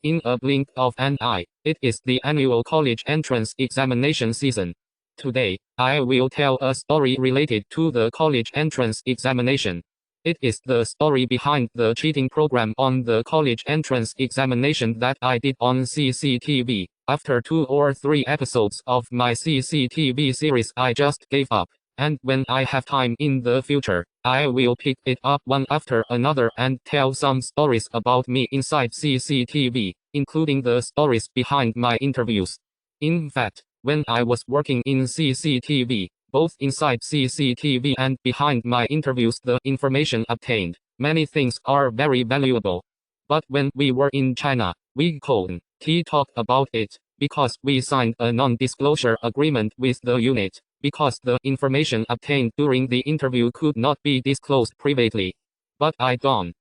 In a blink of an eye, it is the annual college entrance examination season. Today, I will tell a story related to the college entrance examination. It is the story behind the cheating program on the college entrance examination that I did on CCTV. After 2 or 3 episodes of my CCTV series, I just gave up. And when I have time in the future, I will pick it up one after another and tell some stories about me inside CCTV, including the stories behind my interviews. In fact, when I was working in CCTV, both inside CCTV and behind my interviews, the information obtained, many things are very valuable. But when we were in China, we couldn't talk about it, because we signed a non-disclosure agreement with the unit, because the information obtained during the interview could not be disclosed privately. But I don't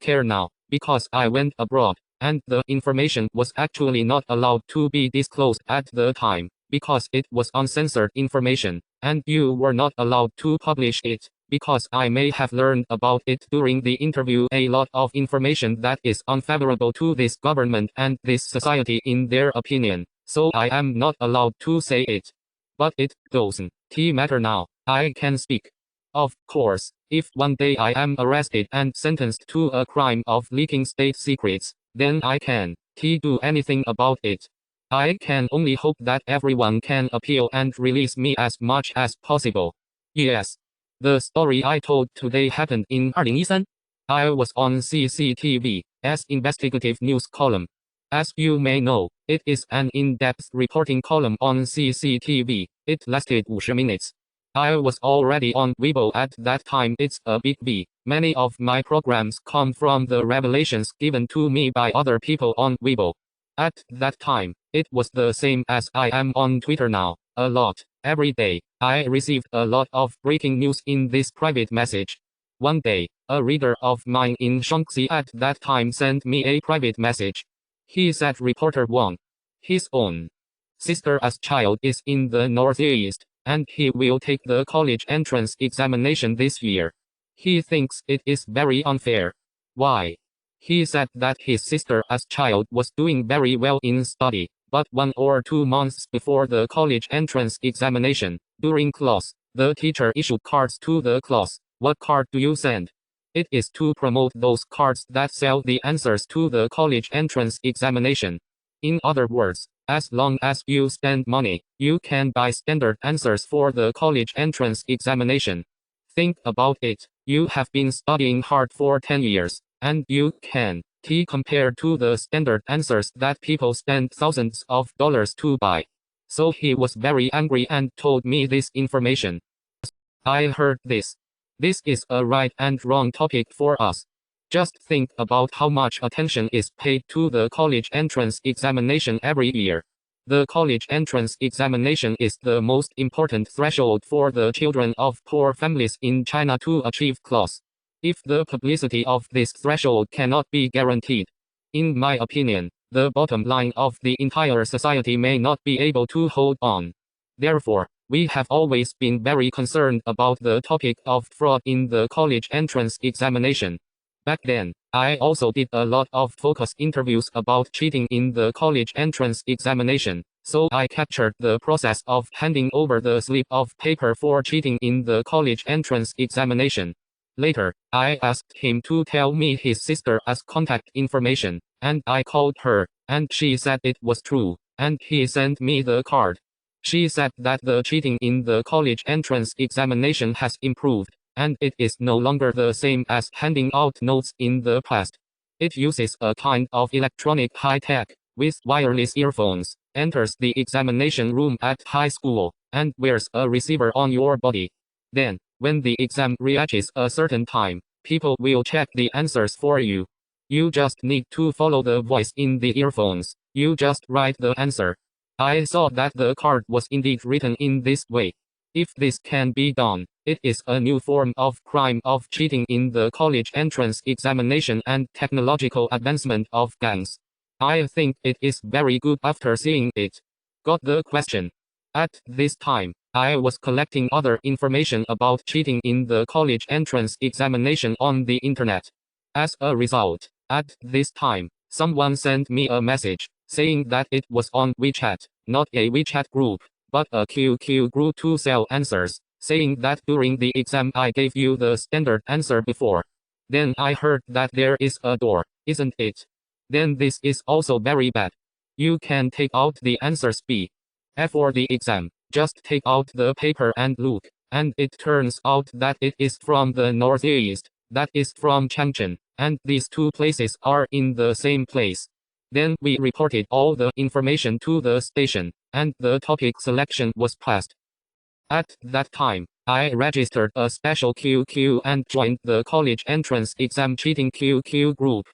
care now, because I went abroad, and the information was actually not allowed to be disclosed at the time, because it was uncensored information, and you were not allowed to publish it, because I may have learned about it during the interview a lot of information that is unfavorable to this government and this society in their opinion, so I am not allowed to say it. But it doesn't matter now, I can speak. Of course, if one day I am arrested and sentenced to a crime of leaking state secrets, then I can do anything about it. I can only hope that everyone can appeal and release me as much as possible. Yes. The story I told today happened in 2013. I was on CCTV's investigative news column. As you may know, it is an in-depth reporting column on CCTV. It lasted 50 minutes. I was already on Weibo at that time. It's a big V. Many of my programs come from the revelations given to me by other people on Weibo. At that time, it was the same as I am on Twitter now, a lot. Every day, I received a lot of breaking news in this private message. One day, a reader of mine in Shaanxi at that time sent me a private message. He said reporter Wang, his own sister's child is in the Northeast, and he will take the college entrance examination this year. He thinks it is very unfair. Why? He said that his sister's child was doing very well in study, but 1 or 2 months before the college entrance examination, during class, the teacher issued cards to the class. What card do you send? It is to promote those cards that sell the answers to the college entrance examination. In other words, as long as you spend money, you can buy standard answers for the college entrance examination. Think about it. You have been studying hard for 10 years, and you can compare to the standard answers that people spend thousands of dollars to buy. So he was very angry and told me this information. I heard this. This is a right and wrong topic for us. Just think about how much attention is paid to the college entrance examination every year. The college entrance examination is the most important threshold for the children of poor families in China to achieve class. If the publicity of this threshold cannot be guaranteed, in my opinion, the bottom line of the entire society may not be able to hold on. Therefore, we have always been very concerned about the topic of fraud in the college entrance examination. Back then, I also did a lot of focus interviews about cheating in the college entrance examination, so I captured the process of handing over the slip of paper for cheating in the college entrance examination. Later, I asked him to tell me his sister's contact information, and I called her, and she said it was true, and he sent me the card. She said that the cheating in the college entrance examination has improved, and it is no longer the same as handing out notes in the past. It uses a kind of electronic high-tech, with wireless earphones, enters the examination room at high school, and wears a receiver on your body. Then, when the exam reaches a certain time, people will check the answers for you. You just need to follow the voice in the earphones. You just write the answer. I saw that the card was indeed written in this way. If this can be done, it is a new form of crime of cheating in the college entrance examination and technological advancement of gangs. I think it is very good after seeing it. Got the question? At this time, I was collecting other information about cheating in the college entrance examination on the internet. As a result, at this time, Someone sent me a message saying that it was on WeChat, not a WeChat group, but a QQ group to sell answers, saying that during the exam I gave you the standard answer before. Then I heard that there is a door, isn't it? Then this is also very bad. You can take out the answers B. F for the exam, just take out the paper and look, and it turns out that it is from the northeast, that is from Changchun, and these two places are in the same place. Then we reported all the information to the station, and the topic selection was passed. At that time, I registered a special QQ and joined the college entrance exam cheating QQ group.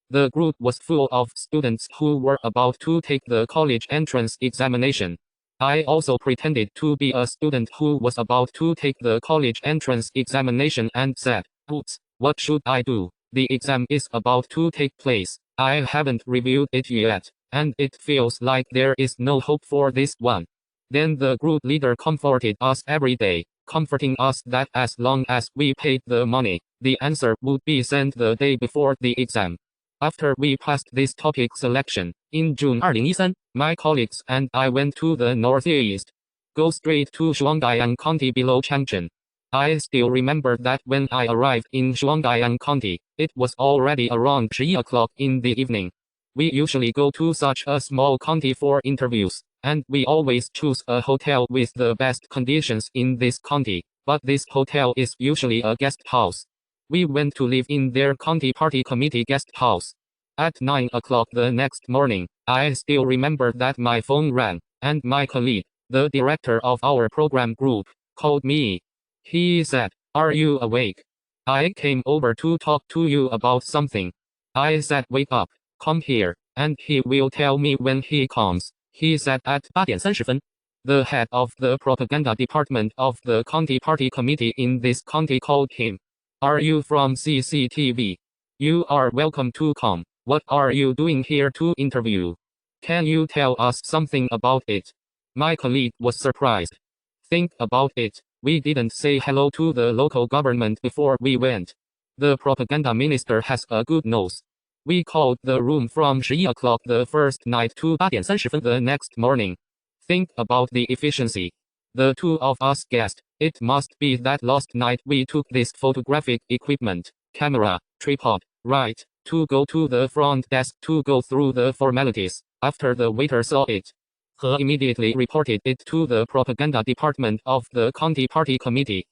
The group was full of students who were about to take the college entrance examination. I also pretended to be a student who was about to take the college entrance examination and said, "Oops, what should I do? The exam is about to take place. I haven't reviewed it yet, and it feels like there is no hope for this one." Then the group leader comforted us every day, comforting us that as long as we paid the money, the answer would be sent the day before the exam. After we passed this topic selection, in June 2013, my colleagues and I went to the northeast. Go straight to Shuangdayang County below Changchun. I still remember that when I arrived in Shuangdayang County, it was already around 11 o'clock in the evening. We usually go to such a small county for interviews, and we always choose a hotel with the best conditions in this county, but this hotel is usually a guest house. We went to live in their county party committee guest house. At 9 o'clock the next morning, I still remember that my phone rang, and my colleague, the director of our program group, called me. He said, "Are you awake? I came over to talk to you about something." I said, "Wake up, come here, and he will tell me when he comes," he said at 8:30. The head of the propaganda department of the county party committee in this county called him. "Are you from CCTV? You are welcome to come. What are you doing here to interview? Can you tell us something about it?" My colleague was surprised. "Think about it. We didn't say hello to the local government before we went. The propaganda minister has a good nose. We called the room from 11 o'clock the first night to 8:30 the next morning. Think about the efficiency. The two of us guessed, it must be that last night we took this photographic equipment, camera, tripod, right, to go to the front desk to go through the formalities. After the waiter saw it, he immediately reported it to the propaganda department of the county party committee.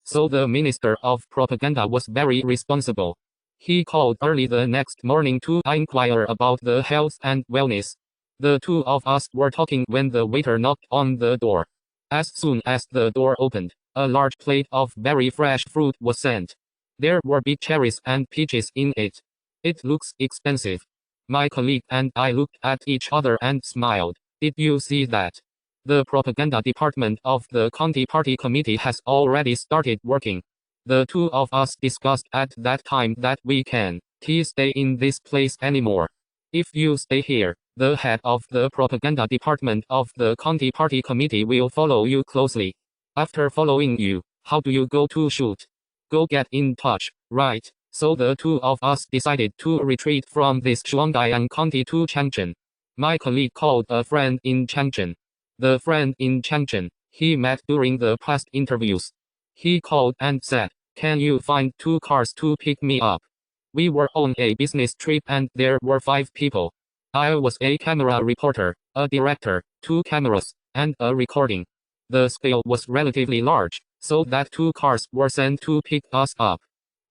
So the minister of propaganda was very responsible. He called early the next morning to inquire about the health and wellness. The two of us were talking when the waiter knocked on the door. As soon as the door opened, a large plate of very fresh fruit was sent. There were big cherries and peaches in it. It looks expensive. My colleague and I looked at each other and smiled. Did you see that? The propaganda department of the county party committee has already started working. The two of us discussed at that time that we can't stay in this place anymore. If you stay here, the head of the propaganda department of the county party committee will follow you closely. After following you, how do you go to shoot? Go get in touch, right? So the two of us decided to retreat from this Shuangdayang County to Changchun. My colleague called a friend in Changchun. The friend in Changchun, he met during the past interviews. He called and said, "Can you find 2 cars to pick me up?" We were on a business trip and there were 5 people. I was a camera reporter, a director, 2 cameras, and a recording. The scale was relatively large, so that 2 cars were sent to pick us up.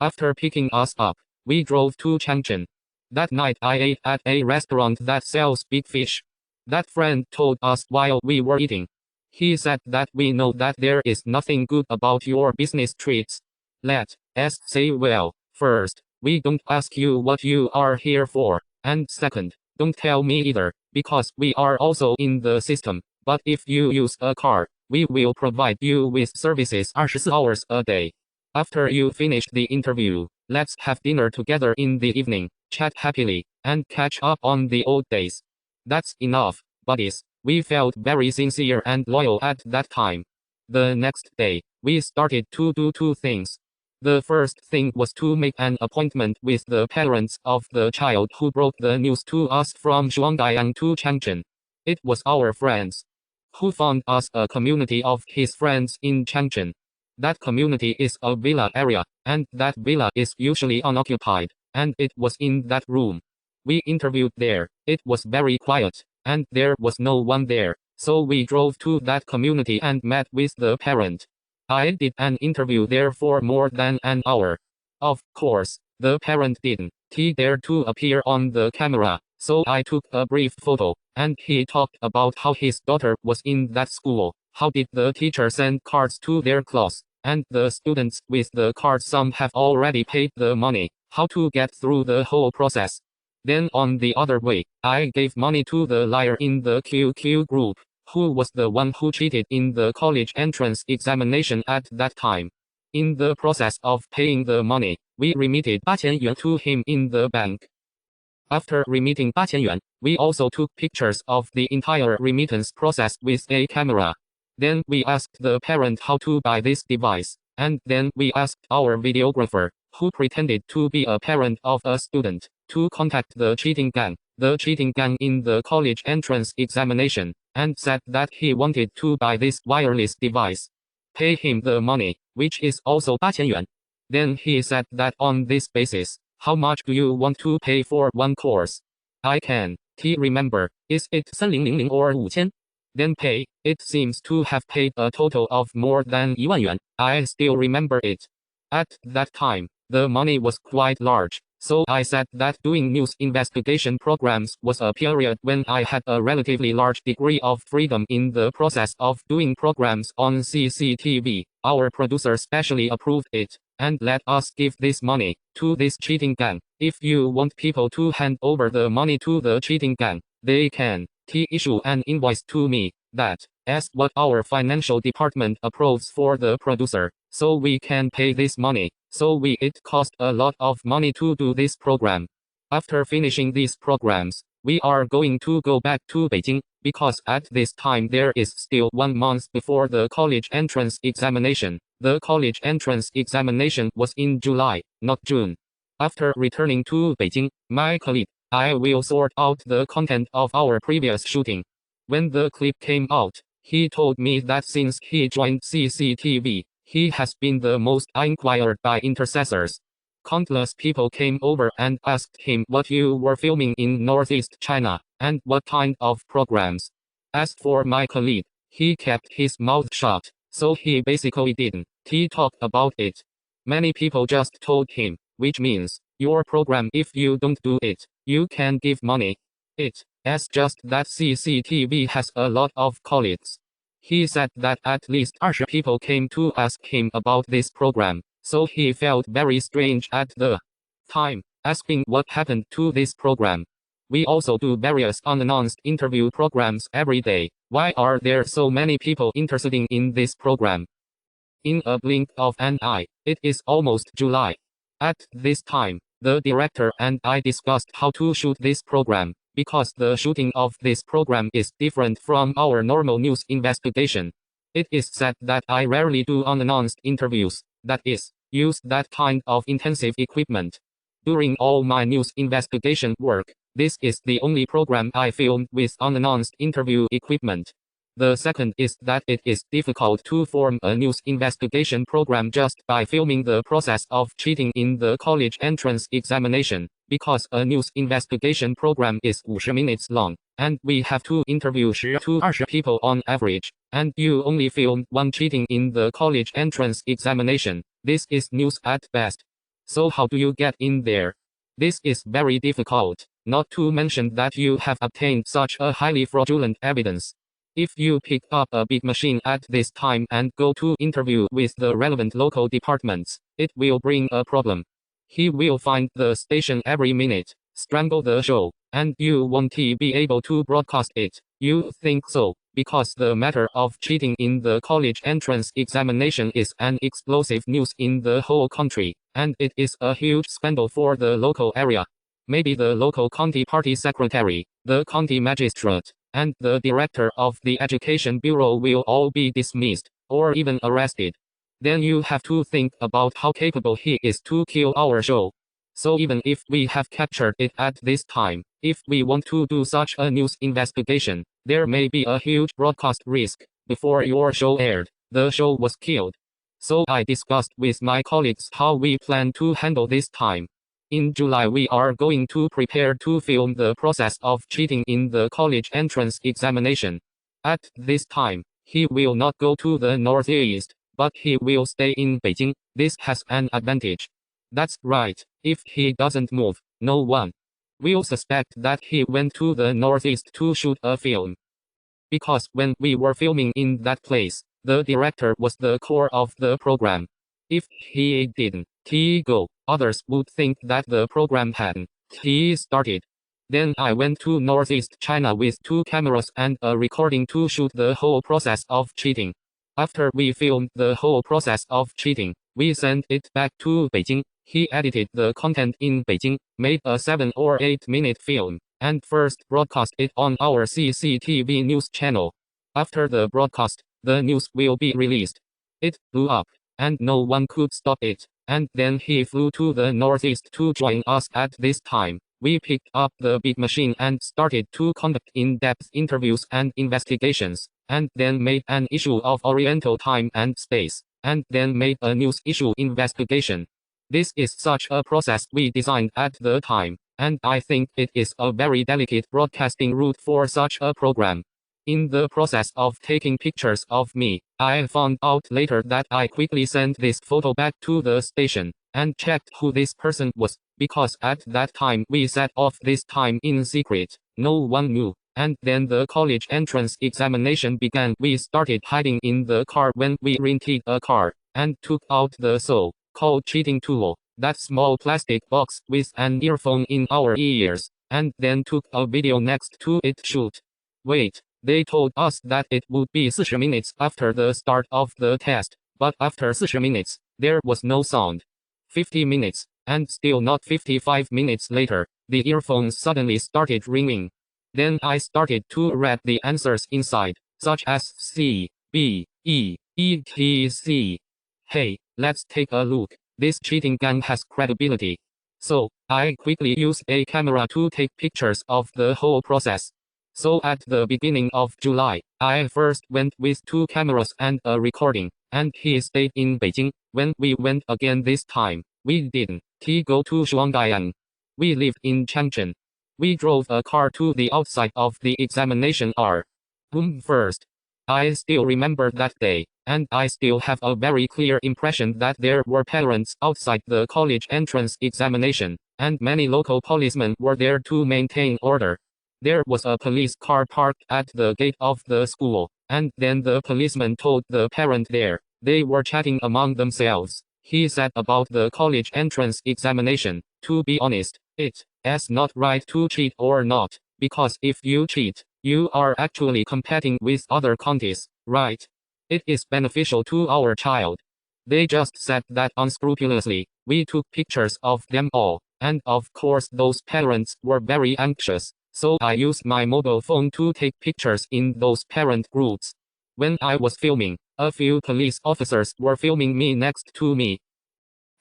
After picking us up, we drove to Changchun. That night I ate at a restaurant that sells big fish. That friend told us while we were eating. He said that we know that there is nothing good about your business treats. Let's say, well, first, we don't ask you what you are here for, and second, don't tell me either, because we are also in the system, but if you use a car, we will provide you with services 24 hours a day. After you finish the interview, let's have dinner together in the evening, chat happily, and catch up on the old days. That's enough, buddies. We felt very sincere and loyal at that time. The next day, we started to do 2 things. The first thing was to make an appointment with the parents of the child who broke the news to us from Shuangdayang to Changchun. It was our friends who found us a community of his friends in Changchun. That community is a villa area, and that villa is usually unoccupied, and it was in that room. We interviewed there. It was very quiet, and there was no one there, so we drove to that community and met with the parent. I did an interview there for more than an hour. Of course, the parent didn't dare to appear on the camera, so I took a brief photo, and he talked about how his daughter was in that school, how did the teacher send cards to their class, and the students with the cards some have already paid the money, how to get through the whole process. Then on the other way, I gave money to the liar in the QQ group, who was the one who cheated in the college entrance examination at that time. In the process of paying the money, we remitted 8,000 yuan to him in the bank. After remitting 8,000 yuan, we also took pictures of the entire remittance process with a camera. Then we asked the parent how to buy this device, and then we asked our videographer, who pretended to be a parent of a student, to contact the cheating gang in the college entrance examination, and said that he wanted to buy this wireless device. Pay him the money, which is also 8,000 yuan. Then he said that on this basis, how much do you want to pay for one course? I can't remember, is it 3,000 or 5,000? Then pay. It seems to have paid a total of more than 1,000 yuan. I still remember it. At that time, the money was quite large, so I said that doing news investigation programs was a period when I had a relatively large degree of freedom in the process of doing programs on CCTV. Our producer specially approved it, and let us give this money to this cheating gang. If you want people to hand over the money to the cheating gang, they can issue an invoice to me. That is what our financial department approves for the producer, so we can pay this money. So it cost a lot of money to do this program. After finishing these programs, we are going to go back to Beijing, because at this time there is still 1 month before the college entrance examination. The college entrance examination was in July, not June. After returning to Beijing, my colleague, I will sort out the content of our previous shooting. When the clip came out, he told me that since he joined CCTV, he has been the most inquired by intercessors. Countless people came over and asked him what you were filming in Northeast China, and what kind of programs. As for my colleague, he kept his mouth shut, so he basically didn't talk about it. Many people just told him, which means, your program, if you don't do it, you can give money. It's just that CCTV has a lot of colleagues. He said that at least 20 people came to ask him about this program, so he felt very strange at the time, asking what happened to this program. We also do various unannounced interview programs every day. Why are there so many people interested in this program? In a blink of an eye, it is almost July. At this time, the director and I discussed how to shoot this program, because the shooting of this program is different from our normal news investigation. It is said that I rarely do unannounced interviews, that is, use that kind of intensive equipment. During all my news investigation work, this is the only program I filmed with unannounced interview equipment. The second is that it is difficult to form a news investigation program just by filming the process of cheating in the college entrance examination, because a news investigation program is 50 minutes long, and we have to interview 10 to 20 people on average, and you only filmed one cheating in the college entrance examination. This is news at best. So how do you get in there? This is very difficult, not to mention that you have obtained such a highly fraudulent evidence. If you pick up a big machine at this time and go to interview with the relevant local departments, it will bring a problem. He will find the station every minute, strangle the show, and you won't be able to broadcast it. You think so, because the matter of cheating in the college entrance examination is an explosive news in the whole country, and it is a huge scandal for the local area. Maybe the local county party secretary, the county magistrate, and the director of the education bureau will all be dismissed, or even arrested. then you have to think about how capable he is to kill our show. So even if we have captured it at this time, if we want to do such a news investigation, there may be a huge broadcast risk. Before your show aired, the show was killed. So I discussed with my colleagues how we plan to handle this time. In July we are going to prepare to film the process of cheating in the college entrance examination. At this time, he will not go to the Northeast, but he will stay in Beijing. This has an advantage. That's right, if he doesn't move, no one will suspect that he went to the Northeast to shoot a film. Because when we were filming in that place, the director was the core of the program. If he didn't go, others would think that the program hadn't started. Then I went to Northeast China with 2 cameras and a recording to shoot the whole process of cheating. After we filmed the whole process of cheating, we sent it back to Beijing. He edited the content in Beijing, made a 7 or 8-minute film, and first broadcast it on our CCTV News channel. After the broadcast, the news will be released. It blew up, and no one could stop it. And then he flew to the Northeast to join us at this time. We picked up the big machine and started to conduct in-depth interviews and investigations, and then made an issue of Oriental time and space, and then made a news issue investigation. This is such a process we designed at the time, and I think it is a very delicate broadcasting route for such a program. In the process of taking pictures of me, I found out later that I quickly sent this photo back to the station, and checked who this person was, because at that time we set off this time in secret, no one knew. And then the college entrance examination began. We started hiding in the car when we rented a car, and took out the so-called cheating tool, that small plastic box with an earphone in our ears, and then took a video next to it. Shoot. Wait, they told us that it would be 40 minutes after the start of the test, but after 40 minutes, there was no sound. 50 minutes, and still not 55 minutes later, the earphones suddenly started ringing. Then I started to read the answers inside, such as C, B, E, etc. Hey, let's take a look. This cheating gang has credibility. So, I quickly used a camera to take pictures of the whole process. So at the beginning of July, I first went with 2 cameras and a recording, and he stayed in Beijing. When we went again this time, we didn't go to Shuangdayang. We lived in Changchun. We drove a car to the outside of the examination room first. I still remember that day, and I still have a very clear impression that there were parents outside the college entrance examination, and many local policemen were there to maintain order. There was a police car parked at the gate of the school, and then the policeman told the parent there. They were chatting among themselves. He said about the college entrance examination, to be honest, it's not right to cheat or not, because if you cheat, you are actually competing with other counties, right? It is beneficial to our child. They just said that unscrupulously. We took pictures of them all, and of course those parents were very anxious, so I used my mobile phone to take pictures in those parent groups. When I was filming, a few police officers were filming me next to me.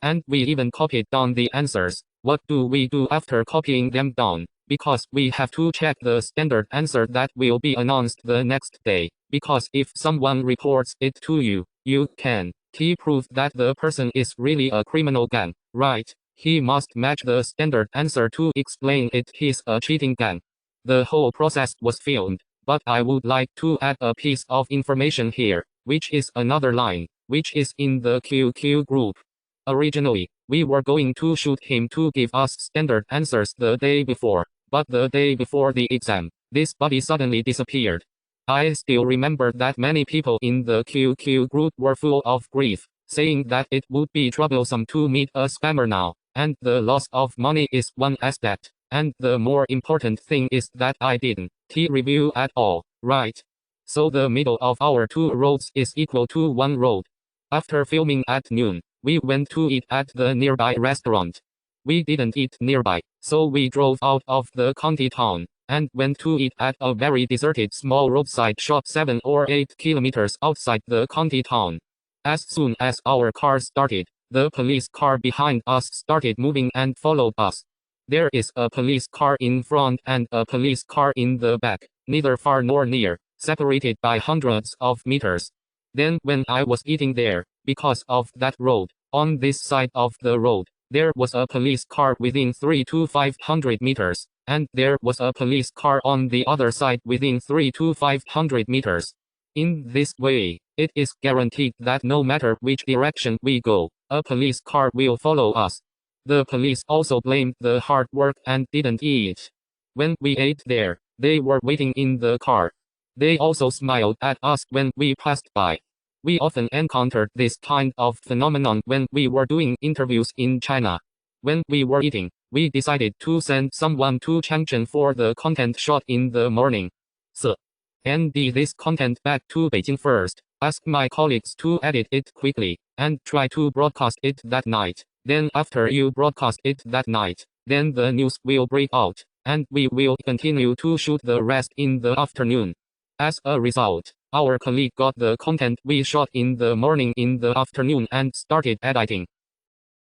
And we even copied down the answers. What do we do after copying them down? Because we have to check the standard answer that will be announced the next day. Because if someone reports it to you, you can prove that the person is really a criminal gang, right? He must match the standard answer to explain it he's a cheating gang. The whole process was filmed, but I would like to add a piece of information here, which is another line, which is in the QQ group. Originally, we were going to shoot him to give us standard answers the day before, but the day before the exam, this body suddenly disappeared. I still remember that many people in the QQ group were full of grief, saying that it would be troublesome to meet a spammer now, and the loss of money is one aspect, and the more important thing is that I didn't review at all, right? So the middle of our 2 roads is equal to 1 road. After filming at noon, we went to eat at the nearby restaurant. We didn't eat nearby, so we drove out of the county town, and went to eat at a very deserted small roadside shop 7 or 8 kilometers outside the county town. As soon as our car started, the police car behind us started moving and followed us. There is a police car in front and a police car in the back, neither far nor near, separated by hundreds of meters. Then when I was eating there, because of that road, on this side of the road, there was a police car within 3 to 500 meters, and there was a police car on the other side within 3 to 500 meters. In this way, it is guaranteed that no matter which direction we go, a police car will follow us. The police also blamed the hard work and didn't eat. When we ate there, they were waiting in the car. They also smiled at us when we passed by. We often encountered this kind of phenomenon when we were doing interviews in China. When we were eating, we decided to send someone to Changchun for the content shot in the morning. Send this content back to Beijing first, ask my colleagues to edit it quickly, and try to broadcast it that night. Then after you broadcast it that night, then the news will break out, and we will continue to shoot the rest in the afternoon. As a result, our colleague got the content we shot in the morning in the afternoon and started editing.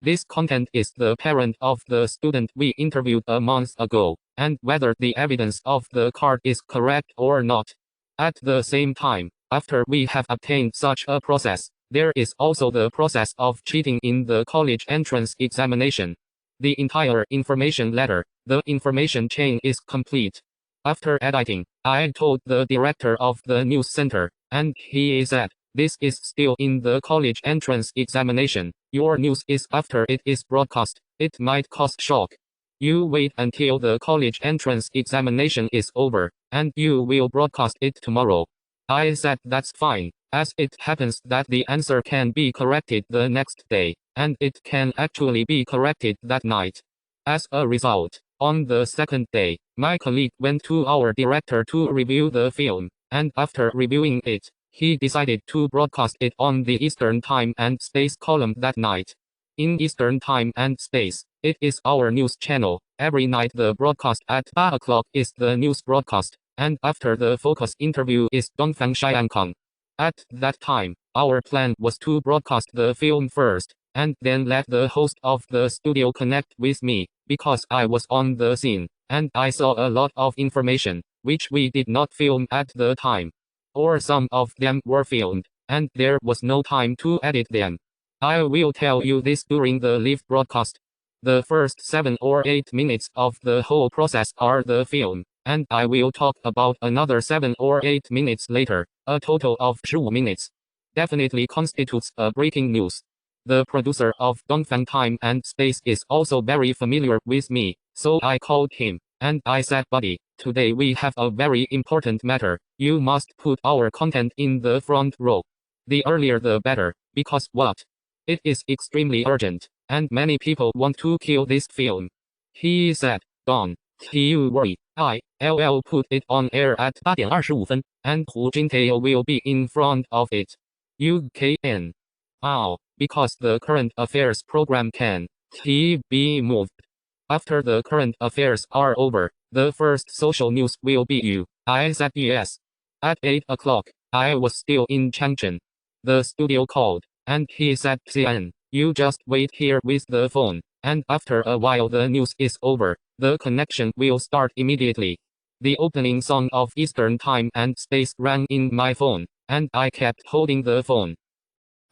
This content is the parent of the student we interviewed a month ago, and whether the evidence of the card is correct or not. At the same time, after we have obtained such a process, there is also the process of cheating in the college entrance examination. The entire information letter, the information chain is complete. After editing, I told the director of the news center, and he said, "This is still in the college entrance examination. Your news is after it is broadcast. It might cause shock. You wait until the college entrance examination is over, and you will broadcast it tomorrow." I said that's fine, as it happens that the answer can be corrected the next day, and it can actually be corrected that night. As a result, on the second day, my colleague went to our director to review the film, and after reviewing it, he decided to broadcast it on the Eastern Time and Space column that night. In Eastern Time and Space, it is our news channel. Every night the broadcast at 8 o'clock is the news broadcast, and after the focus interview is Dongfang Xiankang. At that time, our plan was to broadcast the film first, and then let the host of the studio connect with me, because I was on the scene, and I saw a lot of information, which we did not film at the time. Or some of them were filmed, and there was no time to edit them. I will tell you this during the live broadcast. The first 7 or 8 minutes of the whole process are the film, and I will talk about another 7 or 8 minutes later. A total of 15 minutes. Definitely constitutes a breaking news. The producer of Dongfang Time and Space is also very familiar with me, so I called him, and I said, "Buddy, today we have a very important matter. You must put our content in the front row. The earlier the better, because what? It is extremely urgent, and many people want to kill this film." He said, "Don't you worry, I'll put it on air at 8:25, and Hu Jintao will be in front of it. You can. Because the current affairs program can be moved. After the current affairs are over, the first social news will be you." I said yes. At 8 o'clock, I was still in Changchun. The studio called, and he said, "Xian, you just wait here with the phone, and after a while the news is over, the connection will start immediately." The opening song of Eastern Time and Space rang in my phone, and I kept holding the phone.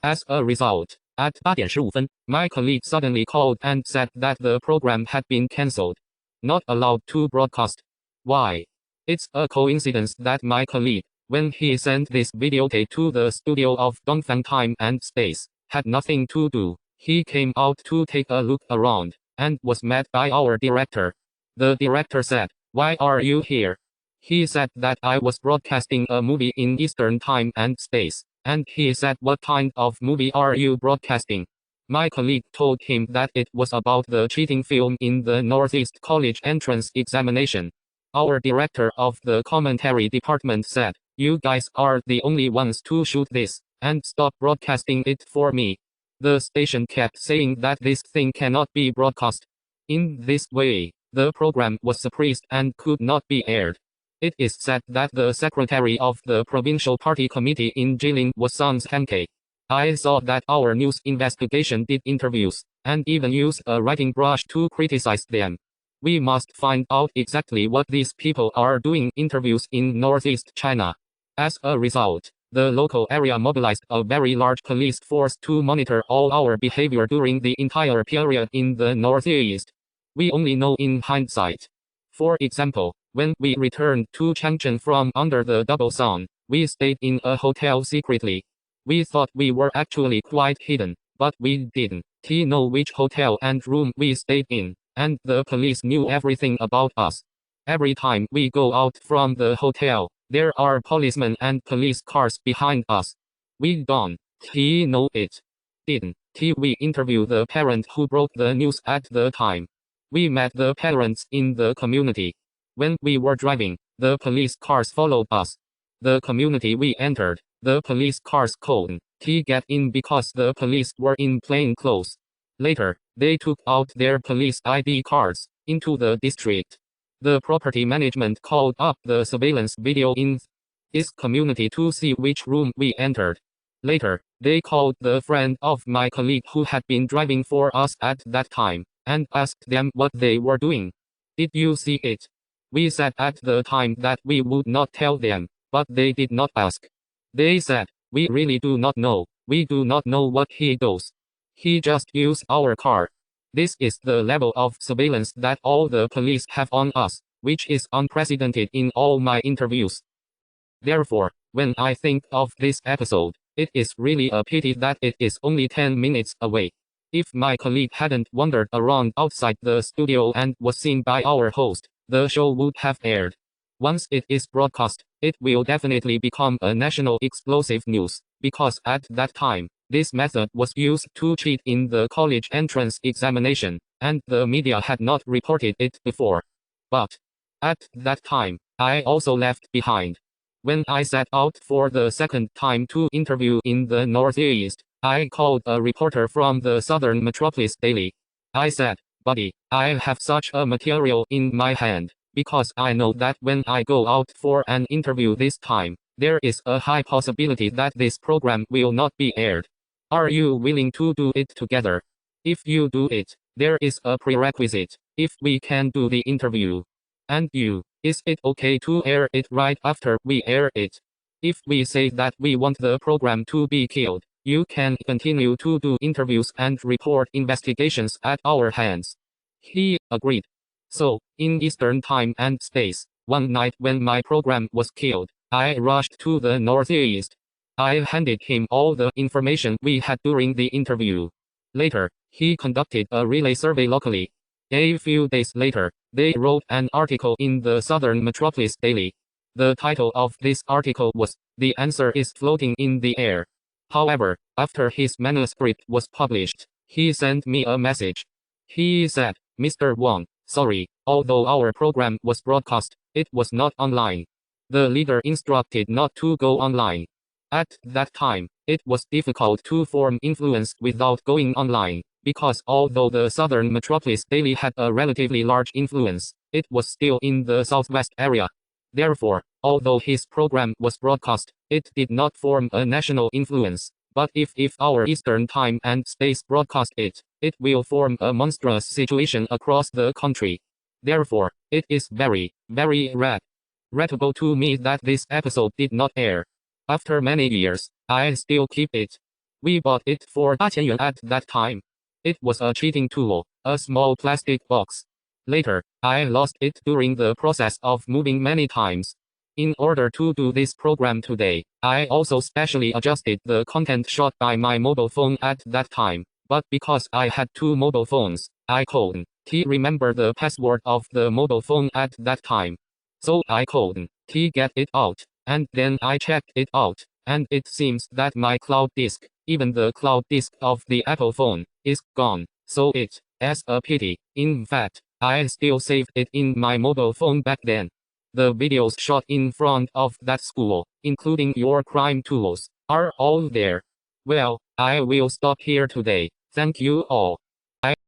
As a result, at 8:15, my colleague suddenly called and said that the program had been cancelled. Not allowed to broadcast. Why? It's a coincidence that my colleague, when he sent this videotape to the studio of Dongfang Time and Space, had nothing to do. He came out to take a look around, and was met by our director. The director said, "Why are you here?" He said that I was broadcasting a movie in Eastern Time and Space, and he said, "What kind of movie are you broadcasting?" My colleague told him that it was about the cheating film in the Northeast College entrance examination. Our director of the commentary department said, "You guys are the only ones to shoot this, and stop broadcasting it for me." The station kept saying that this thing cannot be broadcast. In this way, the program was suppressed and could not be aired. It is said that the secretary of the provincial party committee in Jilin was Sans Hankei. I saw that our news investigation did interviews, and even used a writing brush to criticize them. We must find out exactly what these people are doing interviews in Northeast China. As a result, the local area mobilized a very large police force to monitor all our behavior during the entire period in the Northeast. We only know in hindsight. For example, when we returned to Changchun from under the double sun, we stayed in a hotel secretly. We thought we were actually quite hidden, but we didn't know which hotel and room we stayed in, and the police knew everything about us. Every time we go out from the hotel, there are policemen and police cars behind us. We don't know it. Didn't we interview the parent who broke the news at the time? We met the parents in the community. When we were driving, the police cars followed us. The community we entered, the police cars couldn't get in because the police were in plain clothes. Later, they took out their police ID cards into the district. The property management called up the surveillance video in this community to see which room we entered. Later, they called the friend of my colleague who had been driving for us at that time, and asked them what they were doing. Did you see it? We said at the time that we would not tell them, but they did not ask. They said, we really do not know, we do not know what he does. He just used our car. This is the level of surveillance that all the police have on us, which is unprecedented in all my interviews. Therefore, when I think of this episode, it is really a pity that it is only 10 minutes away. If my colleague hadn't wandered around outside the studio and was seen by our host, the show would have aired. Once it is broadcast, it will definitely become a national explosive news, because at that time, this method was used to cheat in the college entrance examination, and the media had not reported it before. But at that time, I also left behind. When I set out for the second time to interview in the Northeast, I called a reporter from the Southern Metropolis Daily. I said, buddy, I have such a material in my hand, because I know that when I go out for an interview this time, there is a high possibility that this program will not be aired. Are you willing to do it together? If you do it, there is a prerequisite, if we can do the interview. And you, is it okay to air it right after we air it? If we say that we want the program to be killed, you can continue to do interviews and report investigations at our hands. He agreed. So, in Eastern time and space, one night when my program was killed, I rushed to the Northeast. I handed him all the information we had during the interview. Later, he conducted a relay survey locally. A few days later, they wrote an article in the Southern Metropolis Daily. The title of this article was, "The Answer is Floating in the Air." However, after his manuscript was published, he sent me a message. He said, Mr. Wang, sorry, although our program was broadcast, it was not online. The leader instructed not to go online. At that time, it was difficult to form influence without going online, because although the Southern Metropolis Daily had a relatively large influence, it was still in the southwest area. Therefore, although his program was broadcast, it did not form a national influence. But if our Eastern time and space broadcast it, it will form a monstrous situation across the country. Therefore, it is very, very regrettable to me that this episode did not air. After many years, I still keep it. We bought it for 8,000 yuan at that time. It was a cheating tool, a small plastic box. Later, I lost it during the process of moving many times. In order to do this program today, I also specially adjusted the content shot by my mobile phone at that time, but because I had two mobile phones, I couldn't remember the password of the mobile phone at that time. So I couldn't get it out, and then I checked it out, and it seems that my cloud disk, even the cloud disk of the Apple phone, is gone. So it's a pity. In fact, I still saved it in my mobile phone back then. The videos shot in front of that school, including your crime tools, are all there. Well, I will stop here today. Thank you all.